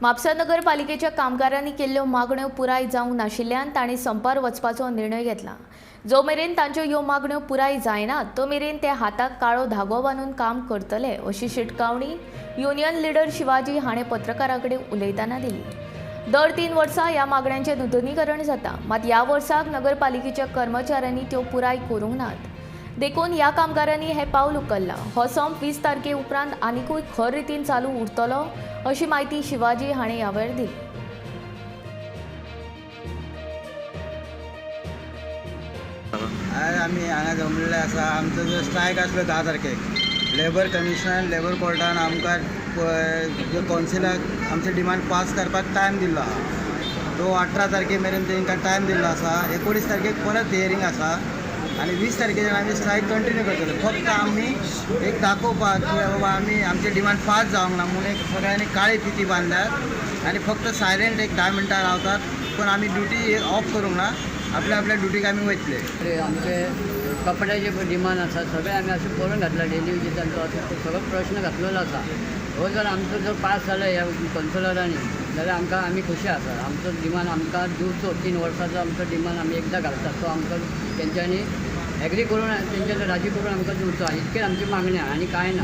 म्हापसा नगरपालिकेच्या कामगारांनी केल्ल्यो मागण्यो पुराय जावंक नाशिल्ल्यान तांणी संपार वचपाचो निर्णय घेतला। जो मेरेन तांच्यो ह्यो मागण्यो पुराय जायनात तो मेरेन ते हाताक काळो धागो बांदून काम करतले अशी शिटकावणी युनियन लीडर शिवाजी हाणें पत्रकारां कडेन उलयतना दिली। दर 3 वर्सां ह्या मागण्यांचें नूतनीकरण जाता, मात ह्या वर्साक नगरपालिकेच्या कर्मचाऱ्यांनी त्यो पुराय करूंक नात। देखून ह्या कामगारांनी हे पावल उखल्ला। हो संप 20 तारखे उपरांत आनीकूय खर रितीन चालू उरतलो अशी माहिती शिवाजी हाणें ह्या वेळार दिली। आज आमी हांगा जमलेले आसा। आमचो जो स्ट्रायक आसलो 10 तारखेक लेबर कमिशन लेबर कोर्टान आमकां जो कौन्सिलाक आमचे डिमांड पास करपाक टायम दिल्लो आहा, तो 18 तारखे मेरेन तांकां टायम दिल्लो आसा। 19 तारखेक परत हियरींग आसा आनी 20 तारखेच्यान आमी स्ट्रायक कंटिन्यू करतले। फक्त आमी एक दाखोवपाक की बाबा आमी आमचे डिमांड पास जावंक ना म्हणून एक सगळ्यांनी काळी फिती बांदल्यात आनी फक्त सायलेंट एक 10 मिनटां रावतात, पूण आमी ड्युटी ऑफ करूंक ना। आपल्या ड्युटीक आमी वयतले। आमचे कपड्याचे डिमांड आसा सगळे आमी अशें करून घातला। डेली वेजीसांचो असो सगळो प्रश्न घातलेलो आसा। हो जर आमचो जर पास जालो ह्या कौन्सिलरांनी जाल्यार आमी खुशी आसा। आमचो डिमांड आमकां दिवचो 3 वर्सांचो आमचो डिमांड आमी एकदां घालतात, तो आमकां तेंच्यांनी एग्री करून तेंच्यांनी राजी करून आमकां दिवचो। इतकें आमची मागणी आहा आनी कांय ना।